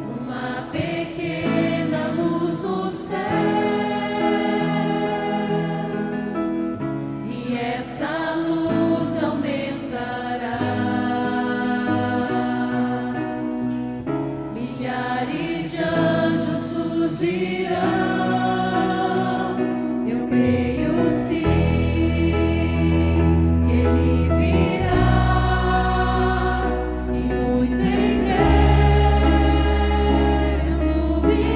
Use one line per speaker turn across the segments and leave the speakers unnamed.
uma pequena luz no céu, e essa luz aumentará. Milhares de anjos surgirão. Eu creio sim que Ele virá, e muito em breve subirei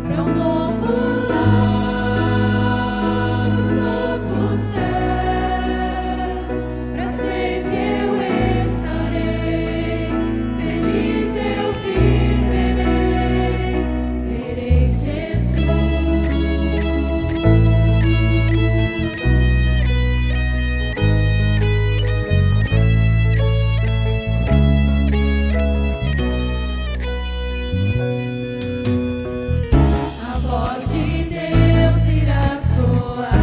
para um novo lar, um novo céu. Para sempre eu estarei, feliz eu viverei, verei Jesus. A voz de Deus irá soar,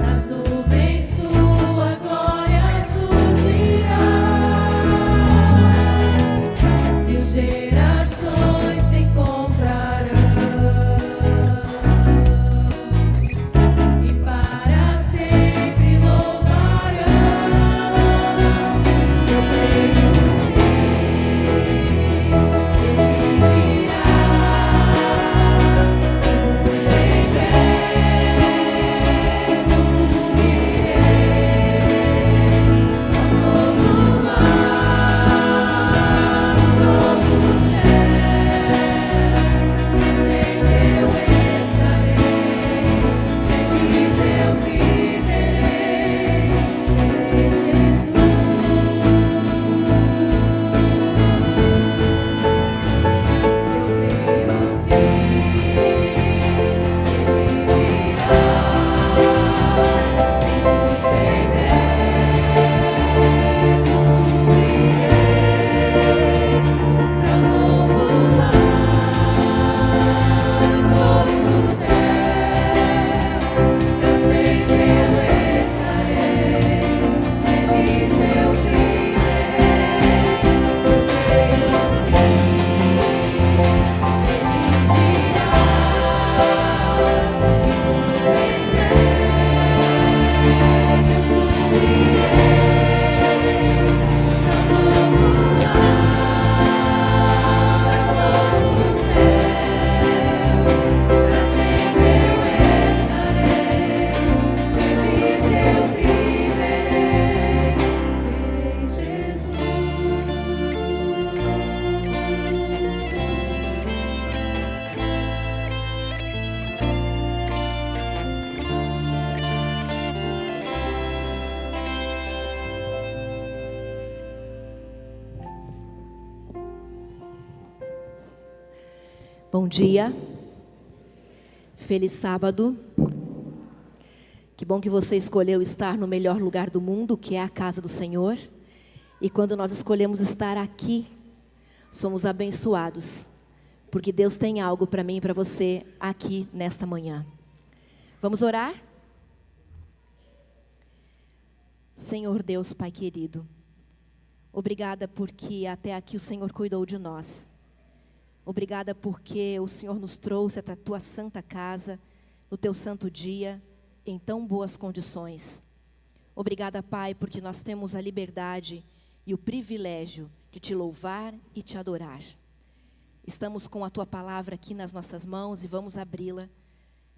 nas nuvens sua glória surgirá, mil gerações se encontrarão, e para sempre louvarão. Eu creio sim, Ele virá, e muito em breve eu subirei ao novo lar, um novo céu. Para sempre eu estarei, feliz eu viverei, verei Jesus. Eu creio sim, Ele virá, e muito em breve subirei para um novo lar, um novo céu. Para sempre eu estarei, feliz eu viverei. Eu creio sim, Ele virá, e muito em breve eu subirei para um novo lar, um novo céu. Para sempre eu estarei, feliz eu viverei, verei Jesus.
Bom dia, feliz sábado. Que bom que você escolheu estar no melhor lugar do mundo, que é a casa do Senhor. E quando nós escolhemos estar aqui, somos abençoados, porque Deus tem algo para mim e para você aqui nesta manhã. Vamos orar? Senhor Deus, Pai querido, obrigada porque até aqui o Senhor cuidou de nós. Obrigada porque o Senhor nos trouxe até a tua santa casa, no teu santo dia, em tão boas condições. Obrigada, Pai, porque nós temos a liberdade e o privilégio de te louvar e te adorar. Estamos com a tua palavra aqui nas nossas mãos e vamos abri-la.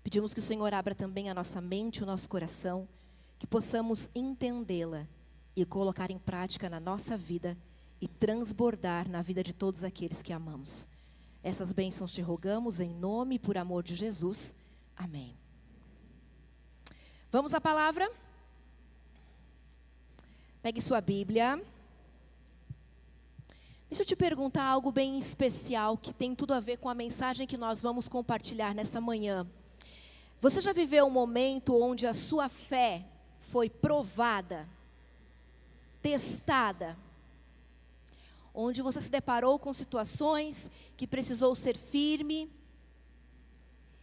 Pedimos que o Senhor abra também a nossa mente e o nosso coração, que possamos entendê-la e colocar em prática na nossa vida e transbordar na vida de todos aqueles que amamos. Essas bênçãos te rogamos em nome e por amor de Jesus. Amém. Vamos à palavra? Pegue sua Bíblia. Deixa eu te perguntar algo bem especial que tem tudo a ver com a mensagem que nós vamos compartilhar nessa manhã. Você já viveu um momento onde a sua fé foi provada, testada? Onde você se deparou com situações que precisou ser firme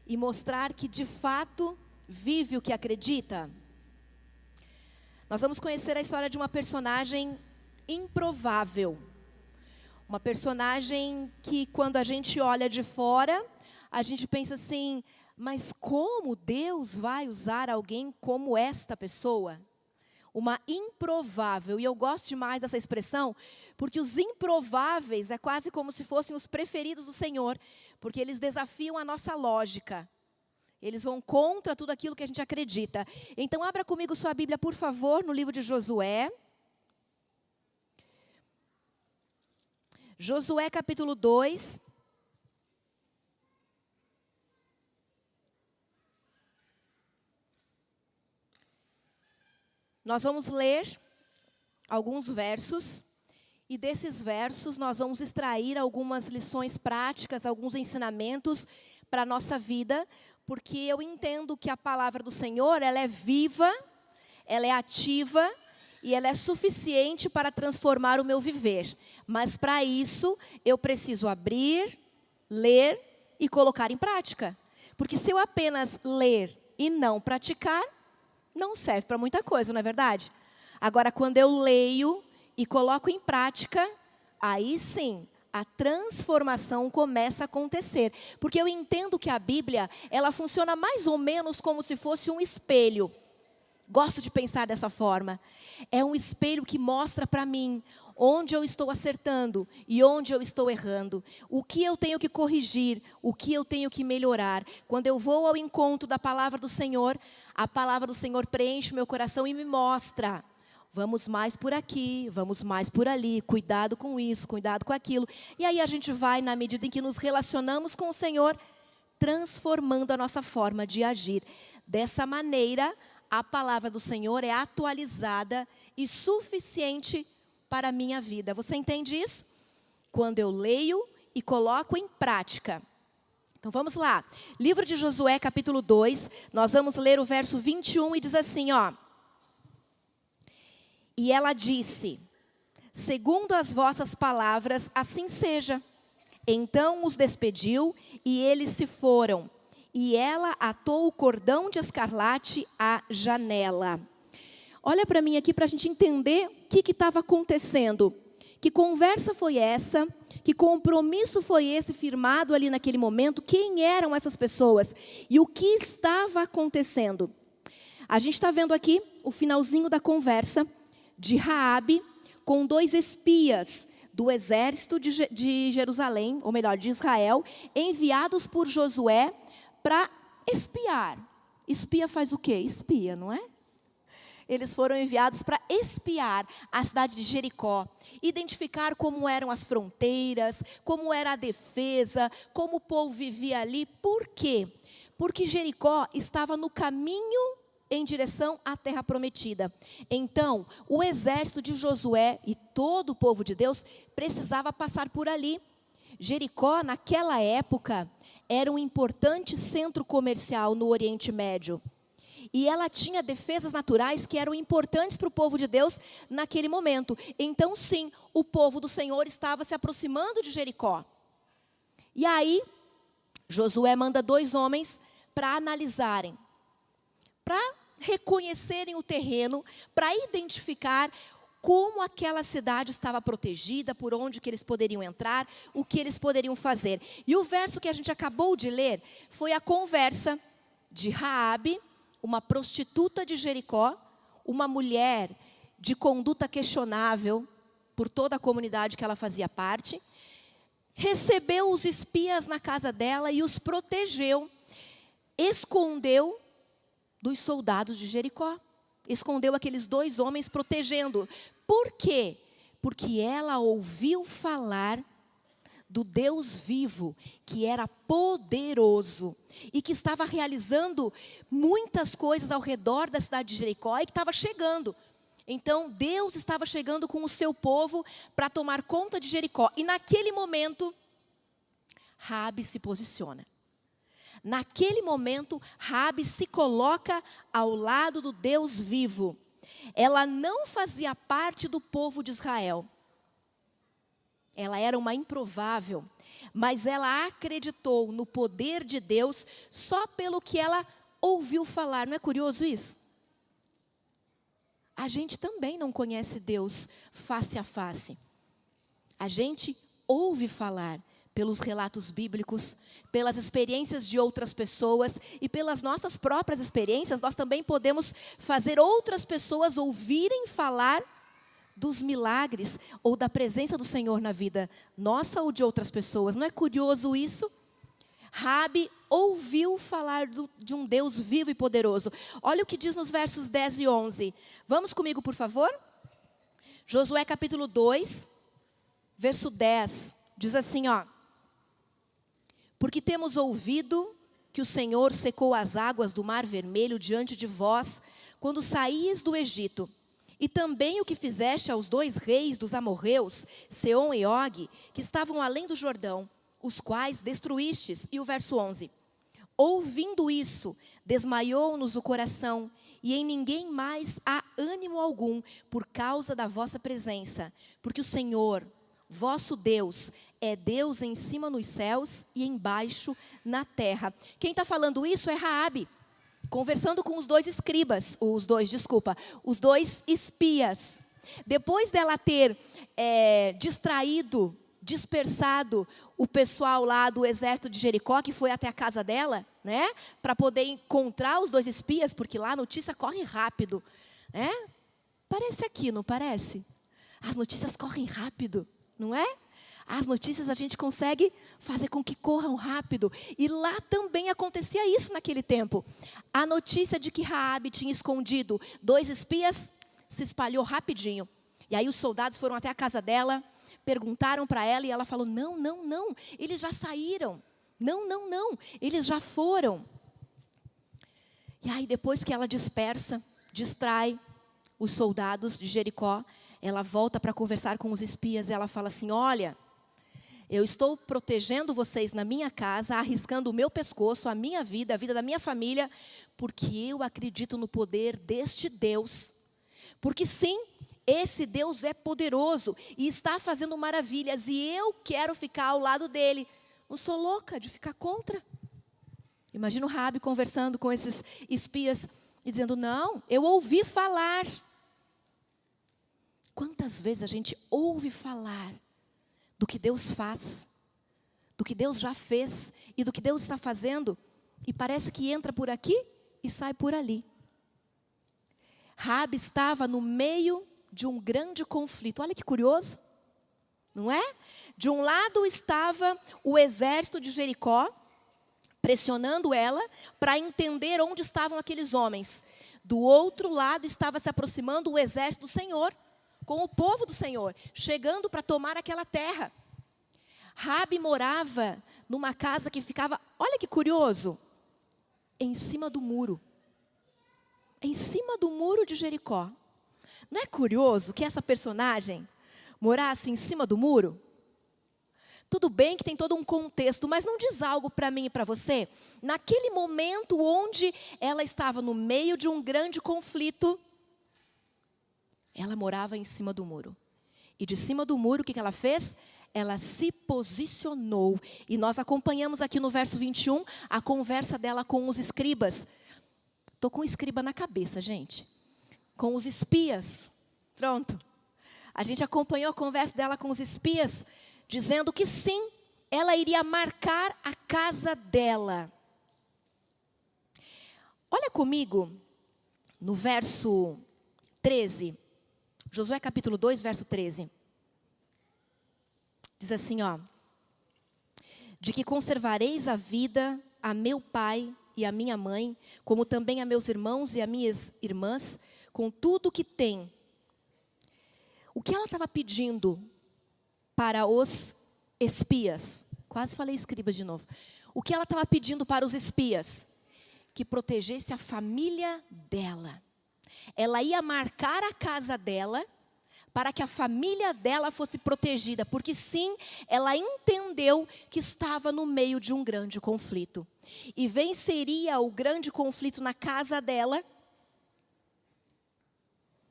e mostrar que de fato vive o que acredita? Nós vamos conhecer a história de uma personagem improvável. Uma personagem que, quando a gente olha de fora, a gente pensa assim, mas como Deus vai usar alguém como esta pessoa? Uma improvável. E eu gosto demais dessa expressão, porque os improváveis é quase como se fossem os preferidos do Senhor, porque eles desafiam a nossa lógica. Eles vão contra tudo aquilo que a gente acredita. Então, abra comigo sua Bíblia, por favor, no livro de Josué. Josué, capítulo 2. Nós vamos ler alguns versos. E desses versos, nós vamos extrair algumas lições práticas, alguns ensinamentos para a nossa vida, porque eu entendo que a palavra do Senhor, ela é viva, ela é ativa e ela é suficiente para transformar o meu viver. Mas para isso, eu preciso abrir, ler e colocar em prática. Porque se eu apenas ler e não praticar, não serve para muita coisa, não é verdade? Agora, quando eu leio e coloco em prática, aí sim, a transformação começa a acontecer. Porque eu entendo que a Bíblia, ela funciona mais ou menos como se fosse um espelho. Gosto de pensar dessa forma. É um espelho que mostra para mim onde eu estou acertando e onde eu estou errando. O que eu tenho que corrigir, o que eu tenho que melhorar. Quando eu vou ao encontro da palavra do Senhor, a palavra do Senhor preenche o meu coração e me mostra. Vamos mais por aqui, vamos mais por ali, cuidado com isso, cuidado com aquilo. E aí a gente vai, na medida em que nos relacionamos com o Senhor, transformando a nossa forma de agir. Dessa maneira, a palavra do Senhor é atualizada e suficiente para a minha vida. Você entende isso? Quando eu leio e coloco em prática. Então vamos lá. Livro de Josué, capítulo 2, nós vamos ler o verso 21 e diz assim, ó. E ela disse, segundo as vossas palavras, assim seja. Então os despediu e eles se foram. E ela atou o cordão de escarlate à janela. Olha para mim aqui para a gente entender o que estava acontecendo. Que conversa foi essa? Que compromisso foi esse firmado ali naquele momento? Quem eram essas pessoas? E o que estava acontecendo? A gente está vendo aqui o finalzinho da conversa de Raabe com 2 espias do exército de Jerusalém, ou melhor, de Israel, enviados por Josué para espiar. Espia faz o quê? Espia, não é? Eles foram enviados para espiar a cidade de Jericó, identificar como eram as fronteiras, como era a defesa, como o povo vivia ali. Por quê? Porque Jericó estava no caminho em direção à terra prometida. Então, o exército de Josué e todo o povo de Deus precisava passar por ali. Jericó, naquela época, era um importante centro comercial no Oriente Médio. E ela tinha defesas naturais que eram importantes para o povo de Deus naquele momento. Então, sim, o povo do Senhor estava se aproximando de Jericó. E aí, Josué manda 2 homens para analisarem, para reconhecerem o terreno, para identificar como aquela cidade estava protegida, por onde que eles poderiam entrar, o que eles poderiam fazer. E o verso que a gente acabou de ler foi a conversa de Raabe, uma prostituta de Jericó, uma mulher de conduta questionável por toda a comunidade que ela fazia parte, recebeu os espias na casa dela e os protegeu, escondeu dos soldados de Jericó. Escondeu aqueles 2 homens protegendo. Por quê? Porque ela ouviu falar do Deus vivo, que era poderoso e que estava realizando muitas coisas ao redor da cidade de Jericó e que estava chegando. Então, Deus estava chegando com o seu povo para tomar conta de Jericó. E naquele momento, Raabe se posiciona. Naquele momento, Raabe se coloca ao lado do Deus vivo. Ela não fazia parte do povo de Israel. Ela era uma improvável, mas ela acreditou no poder de Deus só pelo que ela ouviu falar. Não é curioso isso? A gente também não conhece Deus face a face. A gente ouve falar pelos relatos bíblicos, pelas experiências de outras pessoas e pelas nossas próprias experiências, nós também podemos fazer outras pessoas ouvirem falar dos milagres ou da presença do Senhor na vida nossa ou de outras pessoas. Não é curioso isso? Raabe ouviu falar de um Deus vivo e poderoso. Olha o que diz nos versos 10 e 11. Vamos comigo, por favor? Josué capítulo 2, verso 10. Diz assim, ó. Porque temos ouvido que o Senhor secou as águas do Mar Vermelho diante de vós, quando saíes do Egito. E também o que fizeste aos 2 reis dos amorreus, Seom e Og, que estavam além do Jordão, os quais destruístes. E o verso 11. Ouvindo isso, desmaiou-nos o coração, e em ninguém mais há ânimo algum, por causa da vossa presença. Porque o Senhor, vosso Deus, é Deus em cima nos céus e embaixo na terra. Quem está falando isso é Raabe, conversando com os 2 escribas, os dois espias. Depois dela ter distraído, dispersado o pessoal lá do exército de Jericó, que foi até a casa dela, né, para poder encontrar os 2 espias, porque lá a notícia corre rápido, né? Parece aqui, não parece? As notícias correm rápido, não é? As notícias a gente consegue fazer com que corram rápido. E lá também acontecia isso naquele tempo. A notícia de que Raabe tinha escondido 2 espias se espalhou rapidinho. E aí os soldados foram até a casa dela, perguntaram para ela e ela falou, não, não, não, eles já saíram. Não, não, não, eles já foram. E aí depois que ela dispersa, distrai os soldados de Jericó, ela volta para conversar com os espias e ela fala assim, olha, eu estou protegendo vocês na minha casa, arriscando o meu pescoço, a minha vida, a vida da minha família, porque eu acredito no poder deste Deus. Porque sim, esse Deus é poderoso e está fazendo maravilhas e eu quero ficar ao lado dele. Não sou louca de ficar contra. Imagina o Raabe conversando com esses espias e dizendo, não, eu ouvi falar. Quantas vezes a gente ouve falar do que Deus faz, do que Deus já fez e do que Deus está fazendo, e parece que entra por aqui e sai por ali. Raabe estava no meio de um grande conflito. Olha que curioso, não é? De um lado estava o exército de Jericó, pressionando ela para entender onde estavam aqueles homens. Do outro lado estava se aproximando o exército do Senhor, com o povo do Senhor, chegando para tomar aquela terra. Raabe morava numa casa que ficava, olha que curioso, em cima do muro. Em cima do muro de Jericó. Não é curioso que essa personagem morasse em cima do muro? Tudo bem que tem todo um contexto, mas não diz algo para mim e para você? Naquele momento onde ela estava no meio de um grande conflito, ela morava em cima do muro. E de cima do muro, o que ela fez? Ela se posicionou. E nós acompanhamos aqui no verso 21, a conversa dela com os escribas. Estou com o escriba na cabeça, gente. Com os espias. Pronto. A gente acompanhou a conversa dela com os espias, dizendo que sim, ela iria marcar a casa dela. Olha comigo no verso 13. Josué capítulo 2, verso 13. Diz assim, ó. De que conservareis a vida a meu pai e a minha mãe, como também a meus irmãos e a minhas irmãs, com tudo que tem. O que ela estava pedindo para os espias? Quase falei escribas de novo. O que ela estava pedindo para os espias? Que protegesse a família dela. Ela ia marcar a casa dela para que a família dela fosse protegida, porque sim, ela entendeu que estava no meio de um grande conflito. E venceria o grande conflito na casa dela,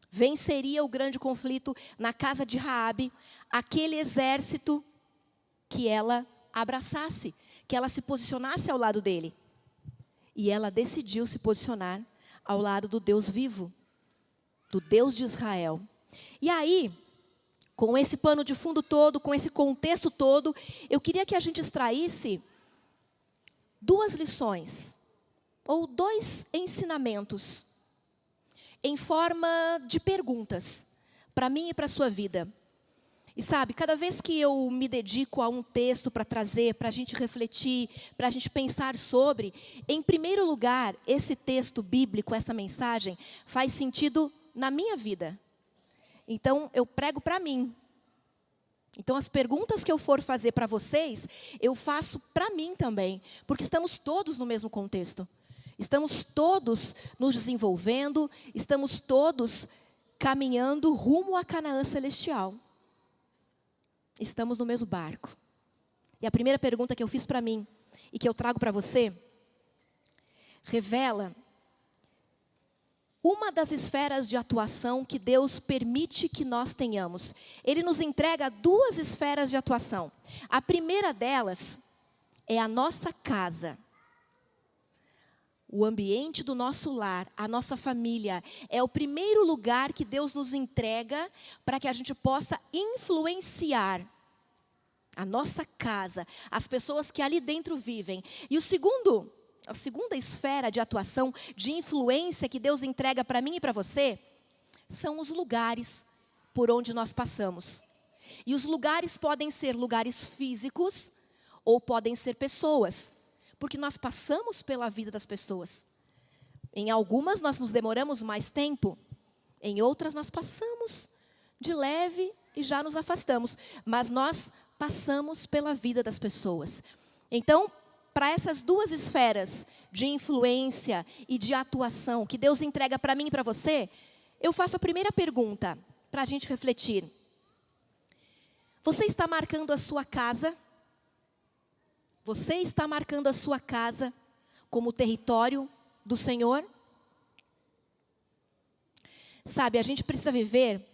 venceria o grande conflito na casa de Raabe, aquele exército que ela abraçasse, que ela se posicionasse ao lado dele. E ela decidiu se posicionar ao lado do Deus vivo, do Deus de Israel. E aí, com esse pano de fundo todo, com esse contexto todo, eu queria que a gente extraísse 2 lições, ou 2 ensinamentos, em forma de perguntas, para mim e para a sua vida. E sabe, cada vez que eu me dedico a um texto para trazer, para a gente refletir, para a gente pensar sobre, em primeiro lugar, esse texto bíblico, essa mensagem, faz sentido na minha vida. Então, eu prego para mim. Então, as perguntas que eu for fazer para vocês, eu faço para mim também, porque estamos todos no mesmo contexto. Estamos todos nos desenvolvendo, estamos todos caminhando rumo à Canaã celestial. Estamos no mesmo barco. E a primeira pergunta que eu fiz para mim e que eu trago para você, revela uma das esferas de atuação que Deus permite que nós tenhamos. Ele nos entrega 2 esferas de atuação. A primeira delas é a nossa casa. O ambiente do nosso lar, a nossa família, é o primeiro lugar que Deus nos entrega para que a gente possa influenciar a nossa casa, as pessoas que ali dentro vivem. E a segunda esfera de atuação, de influência que Deus entrega para mim e para você, são os lugares por onde nós passamos. E os lugares podem ser lugares físicos ou podem ser pessoas. Porque nós passamos pela vida das pessoas. Em algumas nós nos demoramos mais tempo. Em outras nós passamos de leve e já nos afastamos. Mas nós passamos pela vida das pessoas. Então, para essas 2 esferas de influência e de atuação que Deus entrega para mim e para você, eu faço a primeira pergunta para a gente refletir. Você está marcando a sua casa? Você está marcando a sua casa como território do Senhor? Sabe, a gente precisa viver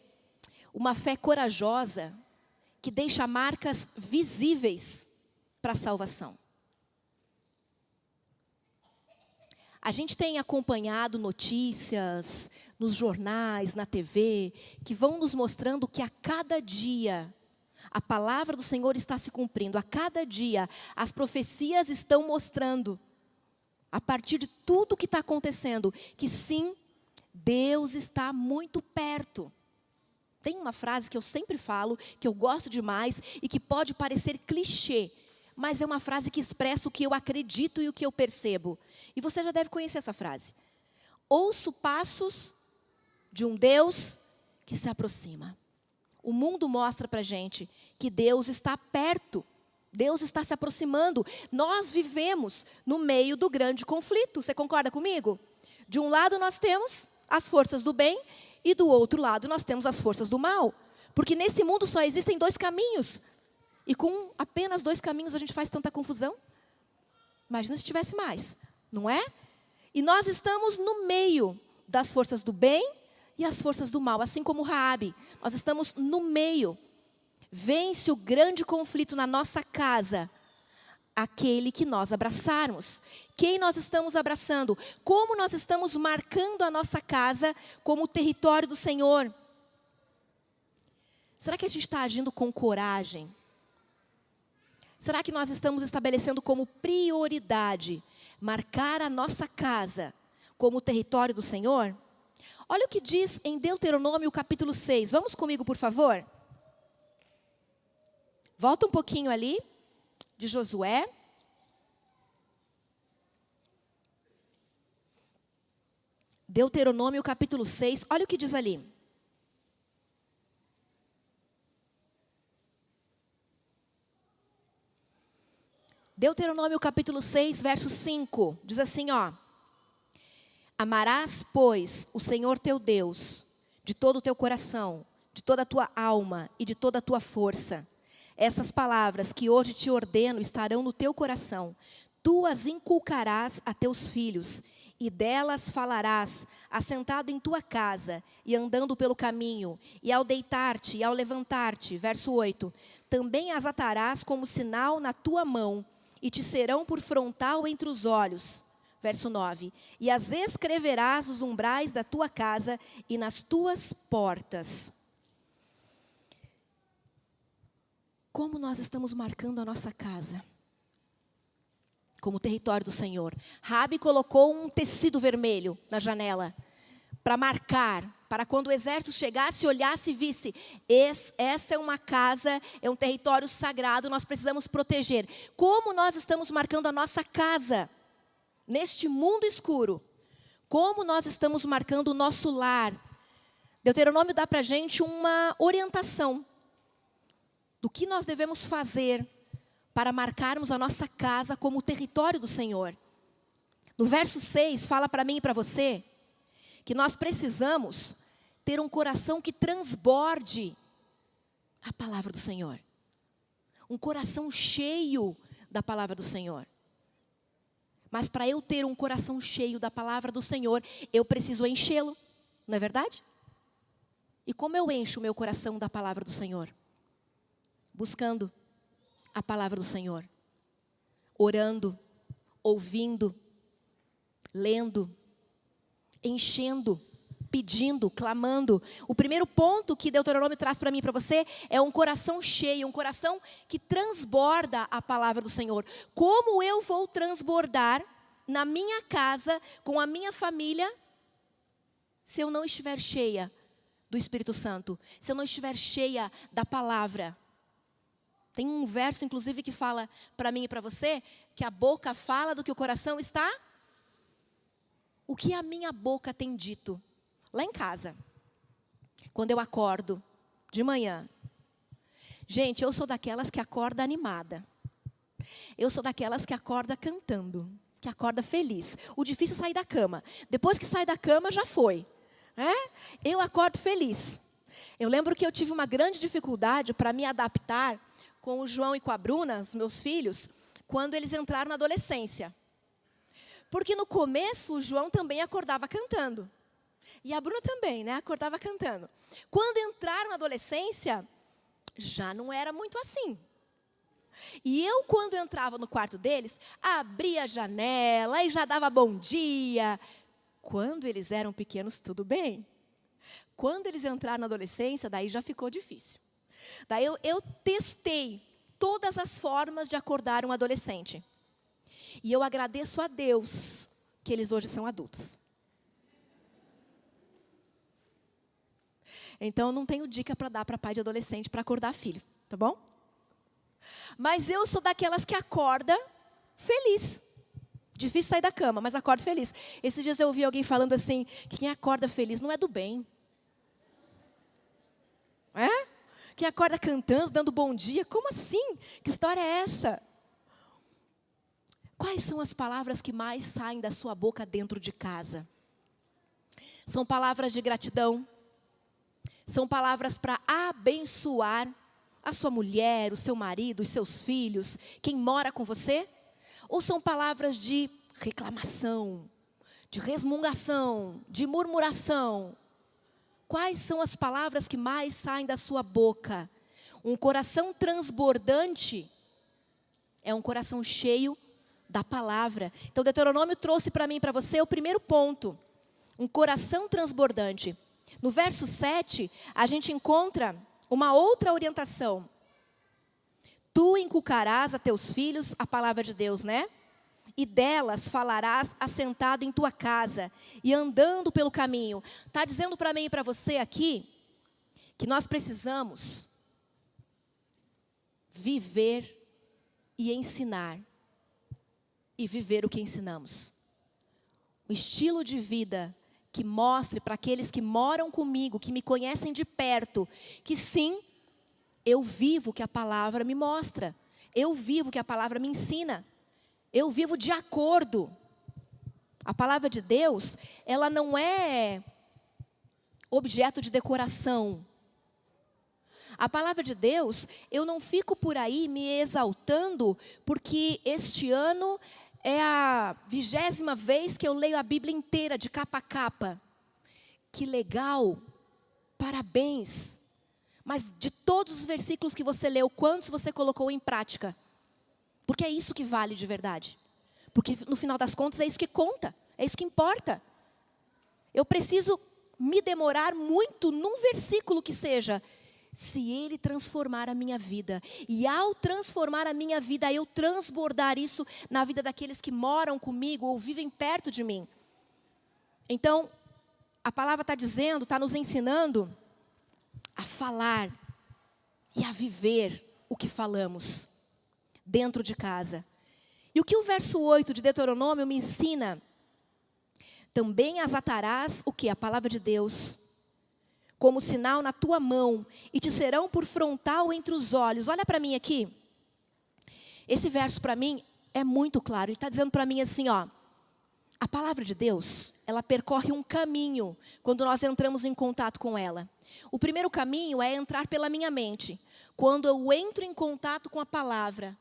uma fé corajosa que deixa marcas visíveis para a salvação. A gente tem acompanhado notícias nos jornais, na TV, que vão nos mostrando que a cada dia a palavra do Senhor está se cumprindo. A cada dia, as profecias estão mostrando, a partir de tudo que está acontecendo, que sim, Deus está muito perto. Tem uma frase que eu sempre falo, que eu gosto demais e que pode parecer clichê, mas é uma frase que expressa o que eu acredito e o que eu percebo. E você já deve conhecer essa frase. Ouço passos de um Deus que se aproxima. O mundo mostra para a gente que Deus está perto. Deus está se aproximando. Nós vivemos no meio do grande conflito. Você concorda comigo? De um lado nós temos as forças do bem e do outro lado nós temos as forças do mal. Porque nesse mundo só existem 2 caminhos. E com apenas 2 caminhos a gente faz tanta confusão. Imagina se tivesse mais, não é? E nós estamos no meio das forças do bem e as forças do mal, assim como Raabe. Nós estamos no meio. Vence o grande conflito na nossa casa aquele que nós abraçarmos. Quem nós estamos abraçando? Como nós estamos marcando a nossa casa como o território do Senhor? Será que a gente está agindo com coragem? Será que nós estamos estabelecendo como prioridade marcar a nossa casa como o território do Senhor? Olha o que diz em Deuteronômio capítulo 6. Vamos comigo, por favor? Volta um pouquinho ali, de Josué. Deuteronômio capítulo 6. Olha o que diz ali. Deuteronômio capítulo 6, verso 5. Diz assim, ó. Amarás, pois, o Senhor teu Deus, de todo o teu coração, de toda a tua alma e de toda a tua força. Essas palavras que hoje te ordeno estarão no teu coração. Tu as inculcarás a teus filhos, e delas falarás, assentado em tua casa, e andando pelo caminho, e ao deitar-te e ao levantar-te. Verso 8. Também as atarás como sinal na tua mão, e te serão por frontal entre os olhos. Verso 9. E as escreverás nos umbrais da tua casa e nas tuas portas. Como nós estamos marcando a nossa casa? Como território do Senhor. Raabe colocou um tecido vermelho na janela para marcar, para quando o exército chegasse, olhasse e visse, essa é uma casa, é um território sagrado, nós precisamos proteger. Como nós estamos marcando a nossa casa? Neste mundo escuro, como nós estamos marcando o nosso lar? Deuteronômio dá para a gente uma orientação do que nós devemos fazer para marcarmos a nossa casa como território do Senhor. No verso 6, fala para mim e para você, que nós precisamos ter um coração que transborde a palavra do Senhor. Um coração cheio da palavra do Senhor. Mas para eu ter um coração cheio da palavra do Senhor, eu preciso enchê-lo, não é verdade? E como eu encho o meu coração da palavra do Senhor? Buscando a palavra do Senhor. Orando, ouvindo, lendo, enchendo, pedindo, clamando. O primeiro ponto que Deuteronômio traz para mim e para você é um coração cheio, um coração que transborda a palavra do Senhor. Como eu vou transbordar na minha casa, com a minha família, se eu não estiver cheia do Espírito Santo, se eu não estiver cheia da palavra? Tem um verso, inclusive, que fala para mim e para você, que a boca fala do que o coração está. O que a minha boca tem dito? Lá em casa, quando eu acordo de manhã. Gente, eu sou daquelas que acorda animada. Eu sou daquelas que acorda cantando, que acorda feliz. O difícil é sair da cama. Depois que sai da cama, já foi. Eu acordo feliz. Eu lembro que eu tive uma grande dificuldade para me adaptar com o João e com a Bruna, os meus filhos, quando eles entraram na adolescência. Porque no começo o João também acordava cantando. E a Bruna também, acordava cantando. Quando entraram na adolescência, já não era muito assim. E eu, quando entrava no quarto deles, abria a janela e já dava bom dia. Quando eles eram pequenos, tudo bem. Quando eles entraram na adolescência, daí já ficou difícil. Daí eu testei todas as formas de acordar um adolescente. E eu agradeço a Deus que eles hoje são adultos. Então, eu não tenho dica para dar para pai de adolescente para acordar filho, tá bom? Mas eu sou daquelas que acorda feliz. Difícil sair da cama, mas acordo feliz. Esses dias eu ouvi alguém falando assim, que quem acorda feliz não é do bem. Quem acorda cantando, dando bom dia, como assim? Que história é essa? Quais são as palavras que mais saem da sua boca dentro de casa? São palavras de gratidão? São palavras para abençoar a sua mulher, o seu marido, os seus filhos, quem mora com você? Ou são palavras de reclamação, de resmungação, de murmuração? Quais são as palavras que mais saem da sua boca? Um coração transbordante é um coração cheio da palavra. Então, Deuteronômio trouxe para mim e para você o primeiro ponto. Um coração transbordante. No verso 7, a gente encontra uma outra orientação. Tu inculcarás a teus filhos a palavra de Deus, E delas falarás assentado em tua casa e andando pelo caminho. Está dizendo para mim e para você aqui que nós precisamos viver e ensinar. E viver o que ensinamos. O estilo de vida que mostre para aqueles que moram comigo, que me conhecem de perto, que sim, eu vivo o que a palavra me mostra. Eu vivo o que a palavra me ensina. Eu vivo de acordo. A palavra de Deus, ela não é objeto de decoração. A palavra de Deus, eu não fico por aí me exaltando, porque este ano é a 20ª vez que eu leio a Bíblia inteira, de capa a capa. Que legal, parabéns. Mas de todos os versículos que você leu, quantos você colocou em prática? Porque é isso que vale de verdade. porque no final das contas é isso que conta, é isso que importa. Eu preciso me demorar muito num versículo que seja, se Ele transformar a minha vida, e ao transformar a minha vida, eu transbordar isso na vida daqueles que moram comigo ou vivem perto de mim. Então, a palavra está dizendo, está nos ensinando a falar e a viver o que falamos dentro de casa. E o que o verso 8 de Deuteronômio me ensina? Também as atarás, o que? A palavra de Deus, como sinal na tua mão, e te serão por frontal entre os olhos. Olha para mim aqui. Esse verso para mim é muito claro. Ele está dizendo para mim assim, ó. A palavra de Deus, ela percorre um caminho quando nós entramos em contato com ela. O primeiro caminho é entrar pela minha mente. Quando eu entro em contato com a palavra,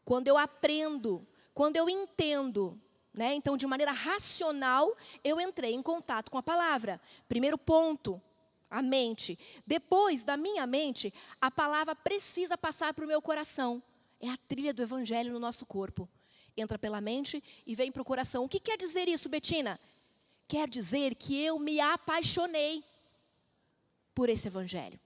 quando eu aprendo, quando eu entendo, né? Então, de maneira racional, eu entrei em contato com a palavra. Primeiro ponto, a mente. Depois da minha mente, a palavra precisa passar para o meu coração. É a trilha do evangelho no nosso corpo. Entra pela mente e vem para o coração. O que quer dizer isso, Betina? Quer dizer que eu me apaixonei por esse evangelho.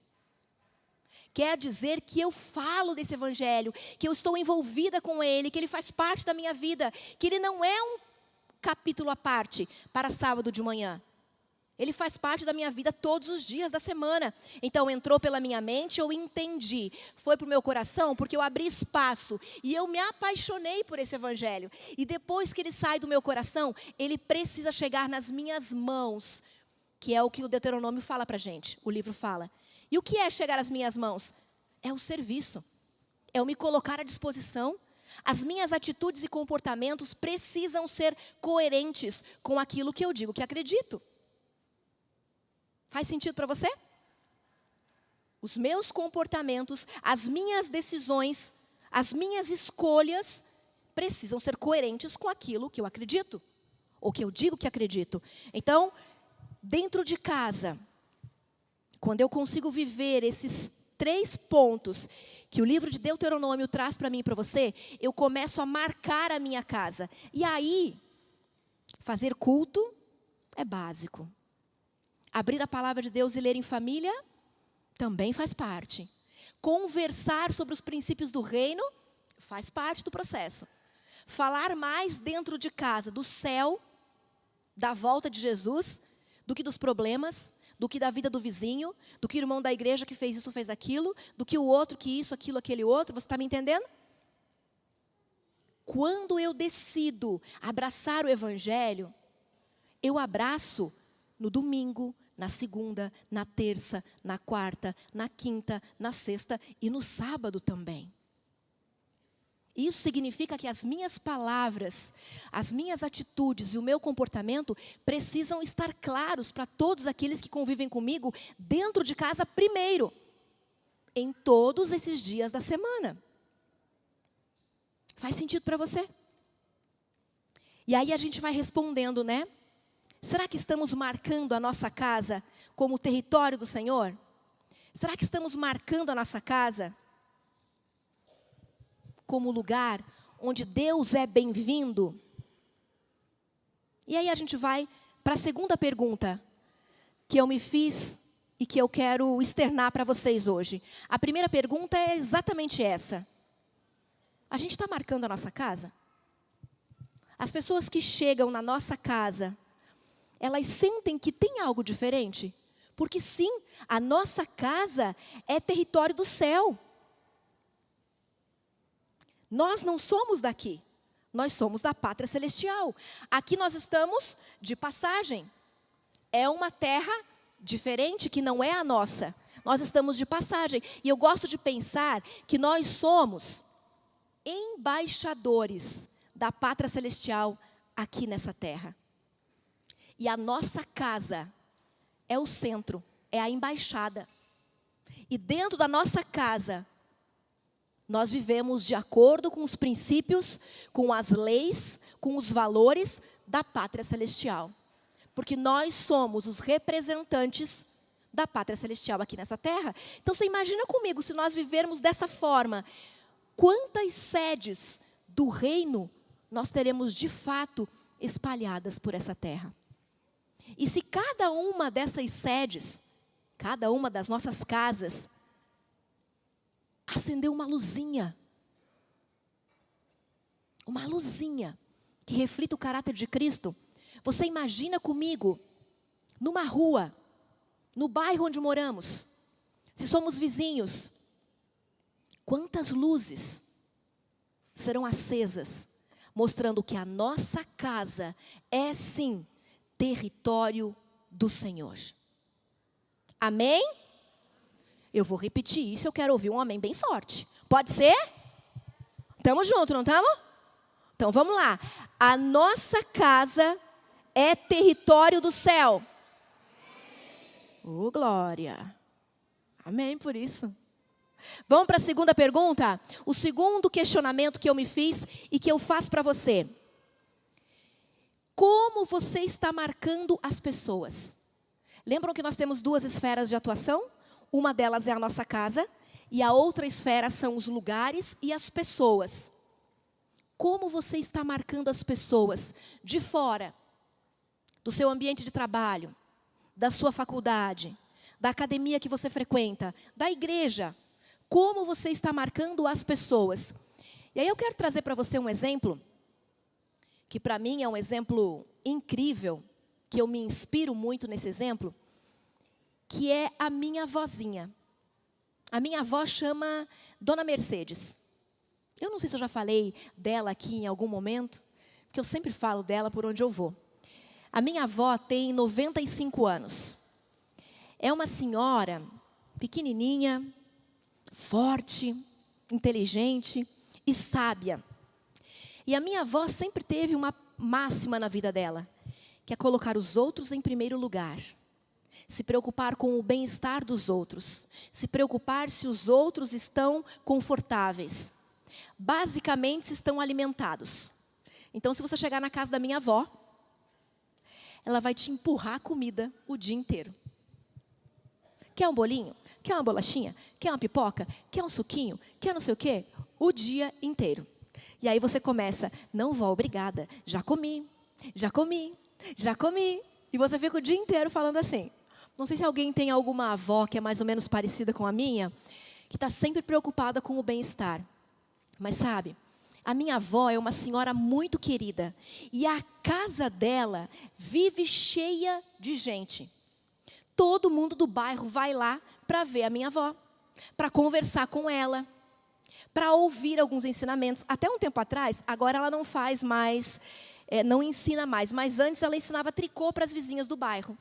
Quer dizer que eu falo desse evangelho, que eu estou envolvida com ele, que ele faz parte da minha vida, que ele não é um capítulo à parte para sábado de manhã. Ele faz parte da minha vida todos os dias da semana. Então, entrou pela minha mente, eu entendi. Foi para o meu coração, porque eu abri espaço. E eu me apaixonei por esse evangelho. E depois que ele sai do meu coração, ele precisa chegar nas minhas mãos. Que é o que o Deuteronômio fala para a gente. O livro fala. E o que é chegar às minhas mãos? É o serviço. É o me colocar à disposição. As minhas atitudes e comportamentos precisam ser coerentes com aquilo que eu digo que acredito. Faz sentido para você? Os meus comportamentos, as minhas decisões, as minhas escolhas precisam ser coerentes com aquilo que eu acredito, ou que eu digo que acredito. Então, dentro de casa, quando eu consigo viver esses 3 pontos que o livro de Deuteronômio traz para mim e para você, eu começo a marcar a minha casa. E aí, fazer culto é básico. Abrir a palavra de Deus e ler em família também faz parte. Conversar sobre os princípios do reino faz parte do processo. Falar mais dentro de casa do céu, da volta de Jesus, do que dos problemas, do que da vida do vizinho, do que o irmão da igreja que fez isso, fez aquilo, do que o outro que isso, aquilo, aquele outro. Você está me entendendo? Quando eu decido abraçar o evangelho, eu abraço no domingo, na segunda, na terça, na quarta, na quinta, na sexta e no sábado também. Isso significa que as minhas palavras, as minhas atitudes e o meu comportamento precisam estar claros para todos aqueles que convivem comigo dentro de casa primeiro, em todos esses dias da semana. Faz sentido para você? E aí a gente vai respondendo, né? Será que estamos marcando a nossa casa como território do Senhor? Será que estamos marcando a nossa casa como lugar onde Deus é bem-vindo? E aí a gente vai para a segunda pergunta que eu me fiz e que eu quero externar para vocês hoje. A primeira pergunta é exatamente essa. A gente está marcando a nossa casa? As pessoas que chegam na nossa casa, elas sentem que tem algo diferente? Porque sim, a nossa casa é território do céu. Nós não somos daqui, nós somos da pátria celestial. Aqui nós estamos de passagem. É uma terra diferente que não é a nossa. Nós estamos de passagem. E eu gosto de pensar que nós somos embaixadores da pátria celestial aqui nessa terra. E a nossa casa é o centro, é a embaixada. E dentro da nossa casa, nós vivemos de acordo com os princípios, com as leis, com os valores da pátria celestial. Porque nós somos os representantes da pátria celestial aqui nessa terra. Então você imagina comigo, se nós vivermos dessa forma, quantas sedes do reino nós teremos de fato espalhadas por essa terra. E se cada uma dessas sedes, cada uma das nossas casas, acender uma luzinha que reflita o caráter de Cristo, você imagina comigo, numa rua, no bairro onde moramos, se somos vizinhos, quantas luzes serão acesas, mostrando que a nossa casa é sim território do Senhor. Amém? Eu vou repetir isso, eu quero ouvir um amém bem forte. Pode ser? Estamos juntos, não estamos? Então vamos lá. A nossa casa é território do céu. Oh, glória. Amém por isso. Vamos para a segunda pergunta? O segundo questionamento que eu me fiz e que eu faço para você. Como você está marcando as pessoas? Lembram que nós temos duas esferas de atuação? Uma delas é a nossa casa e a outra esfera são os lugares e as pessoas. Como você está marcando as pessoas de fora, do seu ambiente de trabalho, da sua faculdade, da academia que você frequenta, da igreja? Como você está marcando as pessoas? E aí eu quero trazer para você um exemplo, que para mim é um exemplo incrível, que eu me inspiro muito nesse exemplo, que é a minha avózinha. A minha avó chama Dona Mercedes. Eu não sei se eu já falei dela aqui em algum momento, porque eu sempre falo dela por onde eu vou. A minha avó tem 95 anos. É uma senhora pequenininha, forte, inteligente e sábia. E a minha avó sempre teve uma máxima na vida dela, que é colocar os outros em primeiro lugar. Se preocupar com o bem-estar dos outros. Se preocupar se os outros estão confortáveis. Basicamente, se estão alimentados. Então, se você chegar na casa da minha avó, ela vai te empurrar comida o dia inteiro. Quer um bolinho? Quer uma bolachinha? Quer uma pipoca? Quer um suquinho? Quer não sei o quê? O dia inteiro. E aí você começa, não, vó, obrigada, já comi. E você fica o dia inteiro falando assim. Não sei se alguém tem alguma avó que é mais ou menos parecida com a minha, que está sempre preocupada com o bem-estar. Mas sabe, a minha avó é uma senhora muito querida. E a casa dela vive cheia de gente. Todo mundo do bairro vai lá para ver a minha avó, para conversar com ela, para ouvir alguns ensinamentos. Até um tempo atrás, agora ela não faz mais, não ensina mais, mas antes ela ensinava tricô para as vizinhas do bairro.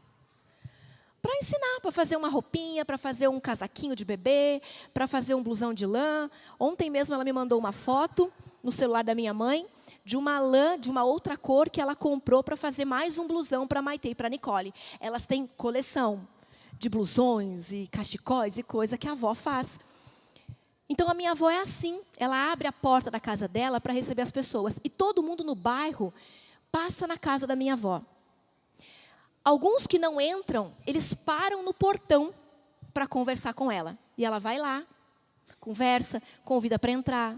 Para ensinar, para fazer uma roupinha, para fazer um casaquinho de bebê, para fazer um blusão de lã. Ontem mesmo ela me mandou uma foto no celular da minha mãe de uma lã de uma outra cor que ela comprou para fazer mais um blusão para a Maitê e para a Nicole. Elas têm coleção de blusões e cachecóis e coisa que a avó faz. Então a minha avó é assim, ela abre a porta da casa dela para receber as pessoas. E todo mundo no bairro passa na casa da minha avó. Alguns que não entram, eles param no portão para conversar com ela. E ela vai lá, conversa, convida para entrar.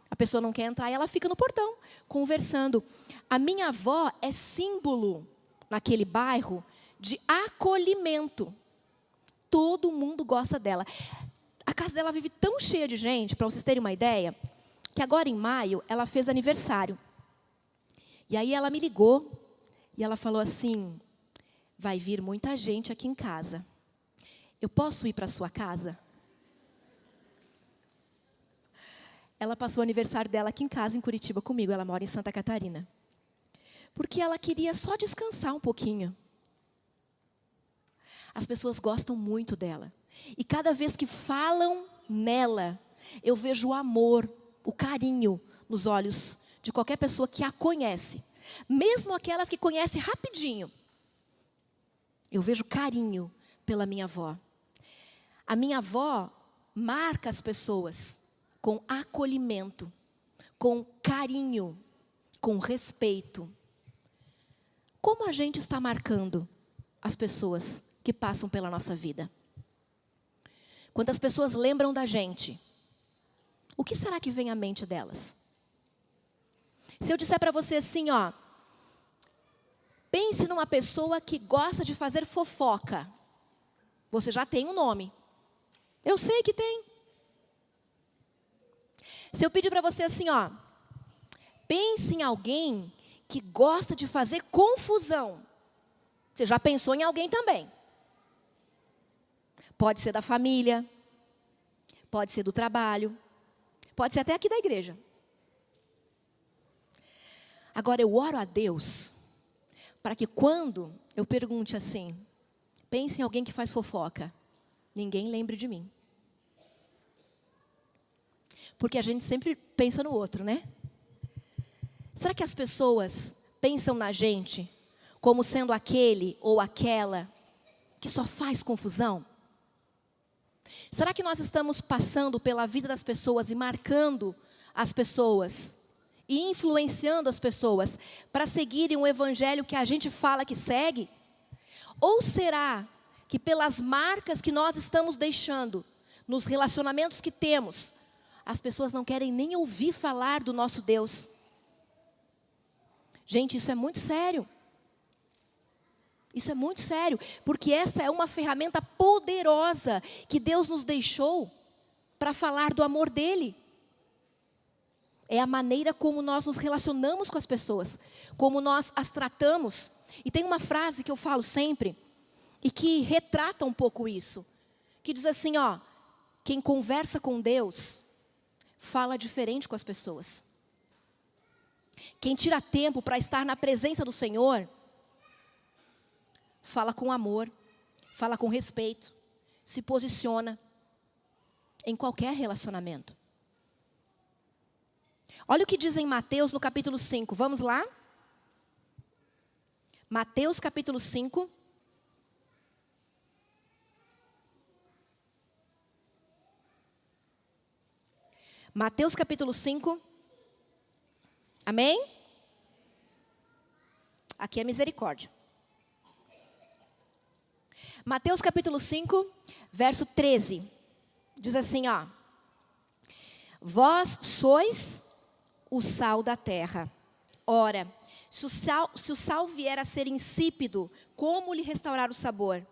A pessoa não quer entrar e ela fica no portão, conversando. A minha avó é símbolo, naquele bairro, de acolhimento. Todo mundo gosta dela. A casa dela vive tão cheia de gente, para vocês terem uma ideia, que agora em maio ela fez aniversário. E aí ela me ligou e ela falou assim, vai vir muita gente aqui em casa. Eu posso ir para a sua casa? Ela passou o aniversário dela aqui em casa, em Curitiba, comigo. Ela mora em Santa Catarina. Porque ela queria só descansar um pouquinho. As pessoas gostam muito dela. E cada vez que falam nela, eu vejo o amor, o carinho nos olhos de qualquer pessoa que a conhece. Mesmo aquelas que conhecem rapidinho. Eu vejo carinho pela minha avó. A minha avó marca as pessoas com acolhimento, com carinho, com respeito. Como a gente está marcando as pessoas que passam pela nossa vida? Quando as pessoas lembram da gente, o que será que vem à mente delas? Se eu disser para você assim, ó, pense numa pessoa que gosta de fazer fofoca. Você já tem um nome. Eu sei que tem. Se eu pedir para você assim, ó, pense em alguém que gosta de fazer confusão. Você já pensou em alguém também. Pode ser da família, pode ser do trabalho, pode ser até aqui da igreja. Agora eu oro a Deus para que quando eu pergunte assim, pense em alguém que faz fofoca, ninguém lembre de mim. Porque a gente sempre pensa no outro, né? Será que as pessoas pensam na gente como sendo aquele ou aquela que só faz confusão? Será que nós estamos passando pela vida das pessoas e marcando as pessoas e influenciando as pessoas para seguirem o evangelho que a gente fala que segue? Ou será que pelas marcas que nós estamos deixando nos relacionamentos que temos, as pessoas não querem nem ouvir falar do nosso Deus? Gente, isso é muito sério. Isso é muito sério, porque essa é uma ferramenta poderosa que Deus nos deixou para falar do amor dEle. É a maneira como nós nos relacionamos com as pessoas, como nós as tratamos. E tem uma frase que eu falo sempre, e que retrata um pouco isso, que diz assim, ó, quem conversa com Deus, fala diferente com as pessoas. Quem tira tempo para estar na presença do Senhor, fala com amor, fala com respeito, se posiciona em qualquer relacionamento. Olha o que diz em Mateus no capítulo 5, vamos lá? Mateus capítulo 5. Mateus capítulo 5. Amém? Aqui é misericórdia. Mateus capítulo 5, verso 13. Diz assim, ó. Vós sois o sal da terra. Ora, se o sal vier a ser insípido, como lhe restaurar o sabor?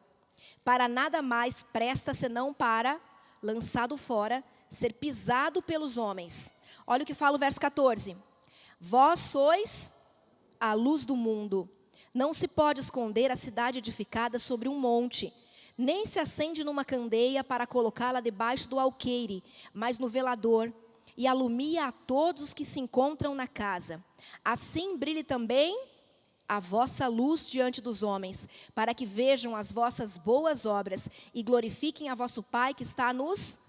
Para nada mais presta senão para, lançado fora, ser pisado pelos homens. Olha o que fala o verso 14. Vós sois a luz do mundo. Não se pode esconder a cidade edificada sobre um monte, nem se acende numa candeia para colocá-la debaixo do alqueire, mas no velador, e alumia a todos os que se encontram na casa. Assim brilhe também a vossa luz diante dos homens, para que vejam as vossas boas obras e glorifiquem a vosso Pai que está nos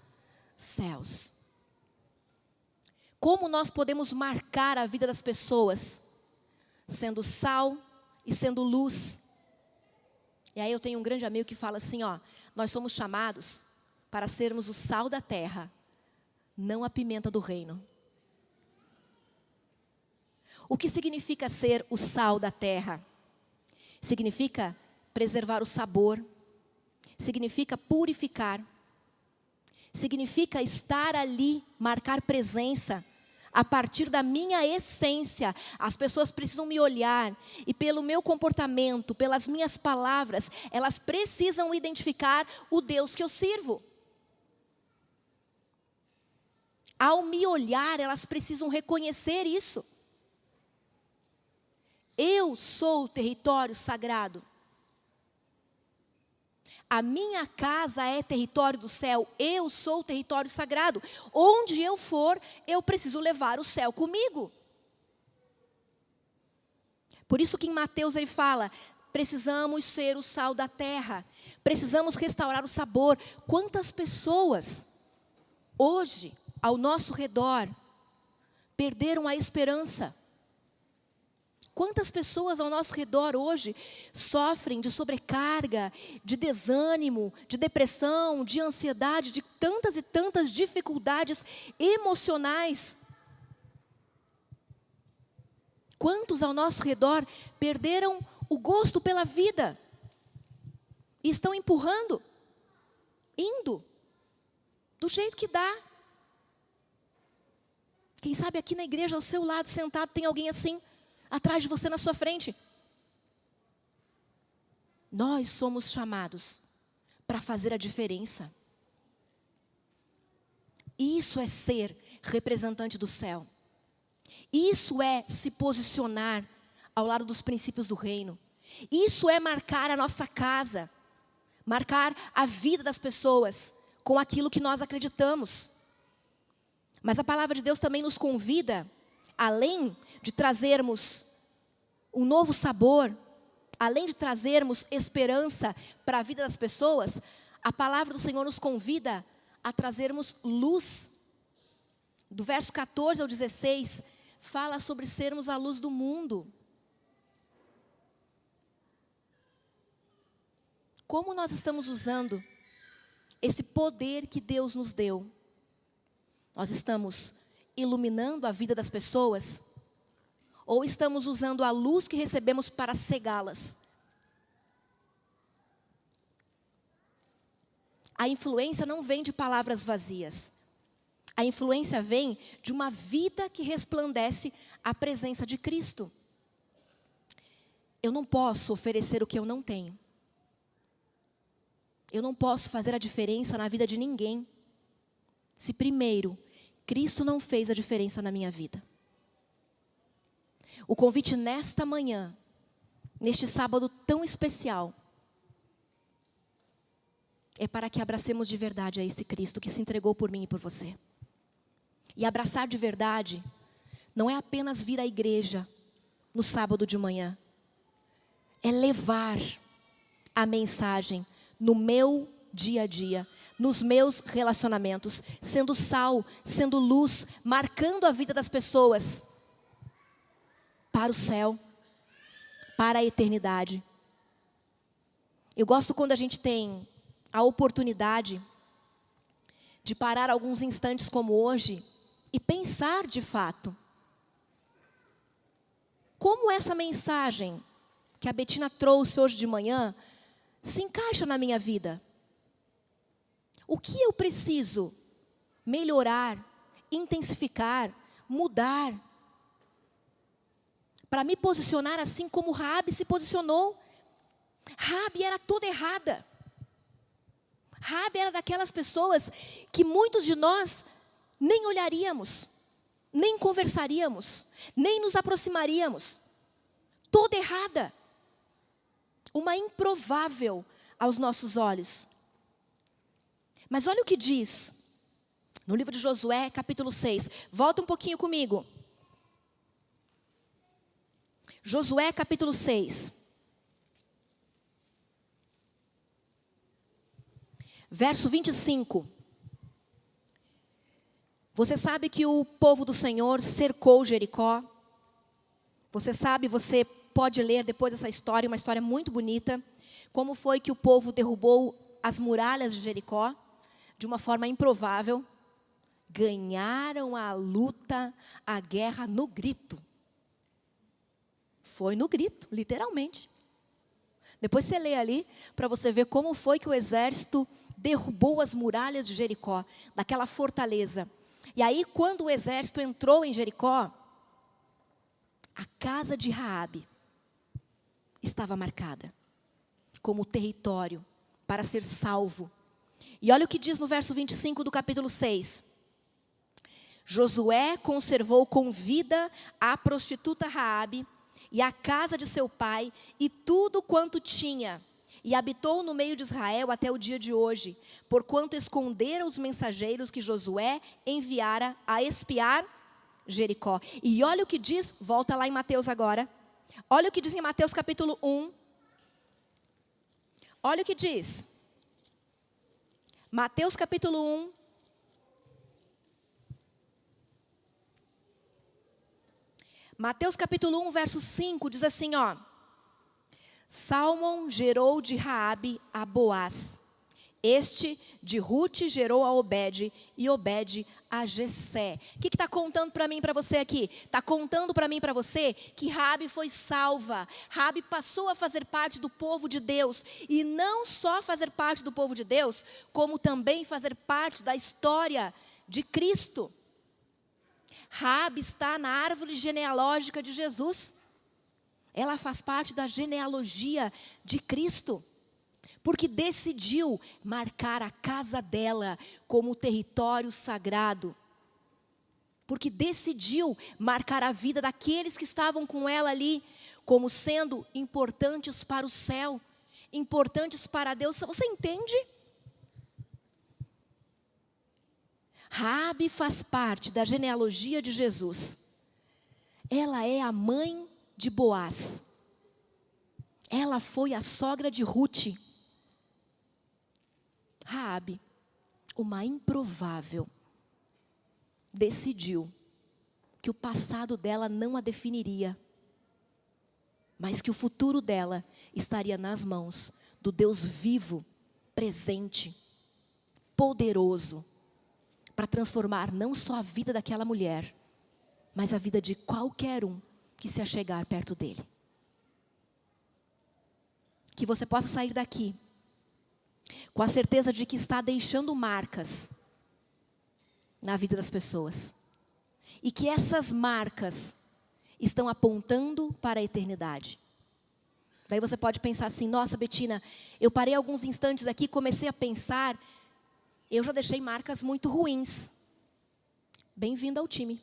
céus. Como nós podemos marcar a vida das pessoas? Sendo sal e sendo luz. E aí eu tenho um grande amigo que fala assim, ó, nós somos chamados para sermos o sal da terra, não a pimenta do reino. O que significa ser o sal da terra? Significa preservar o sabor, significa purificar, significa estar ali, marcar presença. A partir da minha essência, as pessoas precisam me olhar e pelo meu comportamento, pelas minhas palavras, elas precisam identificar o Deus que eu sirvo. Ao me olhar, elas precisam reconhecer isso. Eu sou o território sagrado. A minha casa é território do céu, eu sou o território sagrado. Onde eu for, eu preciso levar o céu comigo. Por isso que em Mateus ele fala, precisamos ser o sal da terra, precisamos restaurar o sabor. Quantas pessoas, hoje, ao nosso redor, perderam a esperança? Quantas pessoas ao nosso redor hoje sofrem de sobrecarga, de desânimo, de depressão, de ansiedade, de tantas e tantas dificuldades emocionais? Quantos ao nosso redor perderam o gosto pela vida e estão empurrando, indo, do jeito que dá? Quem sabe aqui na igreja, ao seu lado, sentado, tem alguém assim, atrás de você, na sua frente. Nós somos chamados para fazer a diferença. Isso é ser representante do céu. Isso é se posicionar ao lado dos princípios do reino. Isso é marcar a nossa casa, marcar a vida das pessoas com aquilo que nós acreditamos. Mas a palavra de Deus também nos convida, além de trazermos um novo sabor, além de trazermos esperança para a vida das pessoas, a palavra do Senhor nos convida a trazermos luz. Do verso 14 ao 16, fala sobre sermos a luz do mundo. Como nós estamos usando esse poder que Deus nos deu? Nós estamos iluminando a vida das pessoas? Ou estamos usando a luz que recebemos para cegá-las? A influência não vem de palavras vazias. A influência vem de uma vida que resplandece a presença de Cristo. Eu não posso oferecer o que eu não tenho. Eu não posso fazer a diferença na vida de ninguém se primeiro Cristo não fez a diferença na minha vida. O convite nesta manhã, neste sábado tão especial, é para que abracemos de verdade a esse Cristo que se entregou por mim e por você. E abraçar de verdade não é apenas vir à igreja no sábado de manhã. É levar a mensagem no meu dia a dia, nos meus relacionamentos, sendo sal, sendo luz, marcando a vida das pessoas para o céu, para a eternidade. Eu gosto quando a gente tem a oportunidade de parar alguns instantes como hoje e pensar de fato como essa mensagem que a Betina trouxe hoje de manhã se encaixa na minha vida. O que eu preciso melhorar, intensificar, mudar para me posicionar assim como Raabe se posicionou? Raabe era toda errada. Raabe era daquelas pessoas que muitos de nós nem olharíamos, nem conversaríamos, nem nos aproximaríamos. Toda errada. Uma improvável aos nossos olhos. Mas olha o que diz no livro de Josué, capítulo 6. Volta um pouquinho comigo. Josué, capítulo 6. Verso 25. Você sabe que o povo do Senhor cercou Jericó. Você sabe, você pode ler depois dessa história, uma história muito bonita. Como foi que o povo derrubou as muralhas de Jericó de uma forma improvável. Ganharam a luta, a guerra no grito. Foi no grito, literalmente. Depois você lê ali, para você ver como foi que o exército derrubou as muralhas de Jericó, daquela fortaleza. E aí, quando o exército entrou em Jericó, a casa de Raabe estava marcada como território para ser salvo. E olha o que diz no verso 25 do capítulo 6. Josué conservou com vida a prostituta Raabe e a casa de seu pai e tudo quanto tinha, e habitou no meio de Israel até o dia de hoje, porquanto esconderam os mensageiros que Josué enviara a espiar Jericó. E olha o que diz, volta lá em Mateus agora. Olha o que diz em Mateus capítulo 1. Olha o que diz. Mateus capítulo 1. Mateus capítulo 1, verso 5, diz assim, ó. Salmão gerou de Raabe a Boaz. Este de Rute gerou a Obed e Obed a Jessé. O que está contando para mim e para você aqui? Está contando para mim e para você que Raabe foi salva. Raabe passou a fazer parte do povo de Deus. E não só fazer parte do povo de Deus, como também fazer parte da história de Cristo. Raabe está na árvore genealógica de Jesus. Ela faz parte da genealogia de Cristo, porque decidiu marcar a casa dela como território sagrado, porque decidiu marcar a vida daqueles que estavam com ela ali, como sendo importantes para o céu, importantes para Deus. Você entende? Raabe faz parte da genealogia de Jesus. Ela é a mãe de Boaz. Ela foi a sogra de Ruth. Raabe, uma improvável, decidiu que o passado dela não a definiria, mas que o futuro dela estaria nas mãos do Deus vivo, presente, poderoso, para transformar não só a vida daquela mulher, mas a vida de qualquer um que se achegar perto dele. Que você possa sair daqui com a certeza de que está deixando marcas na vida das pessoas. E que essas marcas estão apontando para a eternidade. Daí você pode pensar assim: nossa, Betina, eu parei alguns instantes aqui e comecei a pensar, eu já deixei marcas muito ruins. Bem-vindo ao time.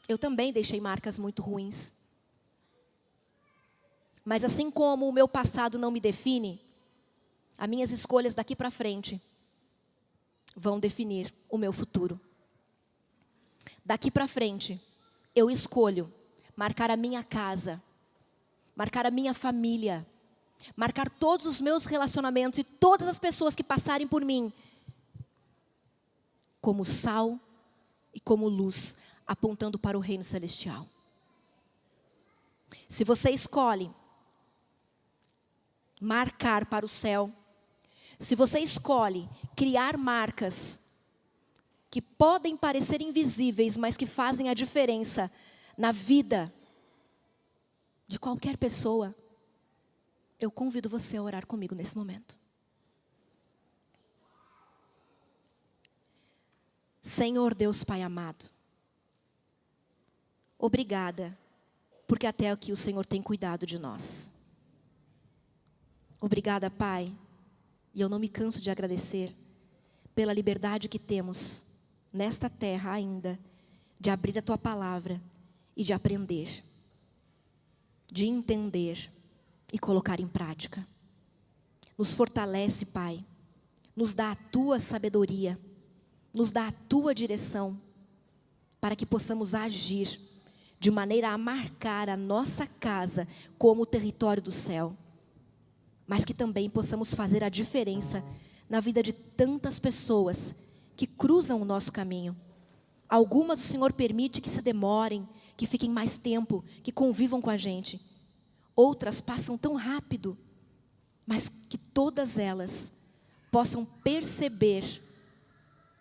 Eu também deixei marcas muito ruins. Mas assim como o meu passado não me define, as minhas escolhas daqui para frente vão definir o meu futuro. Daqui para frente, eu escolho marcar a minha casa, marcar a minha família, marcar todos os meus relacionamentos e todas as pessoas que passarem por mim como sal e como luz, apontando para o reino celestial. Se você escolhe marcar para o céu, se você escolhe criar marcas que podem parecer invisíveis, mas que fazem a diferença na vida de qualquer pessoa, eu convido você a orar comigo nesse momento. Senhor Deus Pai amado, obrigada, porque até aqui o Senhor tem cuidado de nós. Obrigada, Pai, e eu não me canso de agradecer pela liberdade que temos nesta terra ainda, de abrir a Tua palavra e de aprender, de entender e colocar em prática. Nos fortalece, Pai, nos dá a Tua sabedoria, nos dá a Tua direção, para que possamos agir de maneira a marcar a nossa casa como o território do céu, mas que também possamos fazer a diferença na vida de tantas pessoas que cruzam o nosso caminho. Algumas o Senhor permite que se demorem, que fiquem mais tempo, que convivam com a gente. Outras passam tão rápido, mas que todas elas possam perceber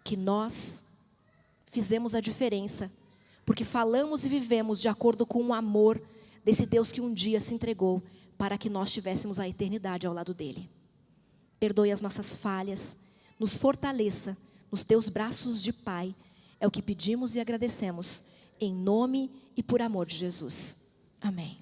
que nós fizemos a diferença, porque falamos e vivemos de acordo com o amor desse Deus que um dia se entregou para que nós tivéssemos a eternidade ao lado dele. Perdoe as nossas falhas, nos fortaleça nos Teus braços de Pai. É o que pedimos e agradecemos, em nome e por amor de Jesus. Amém.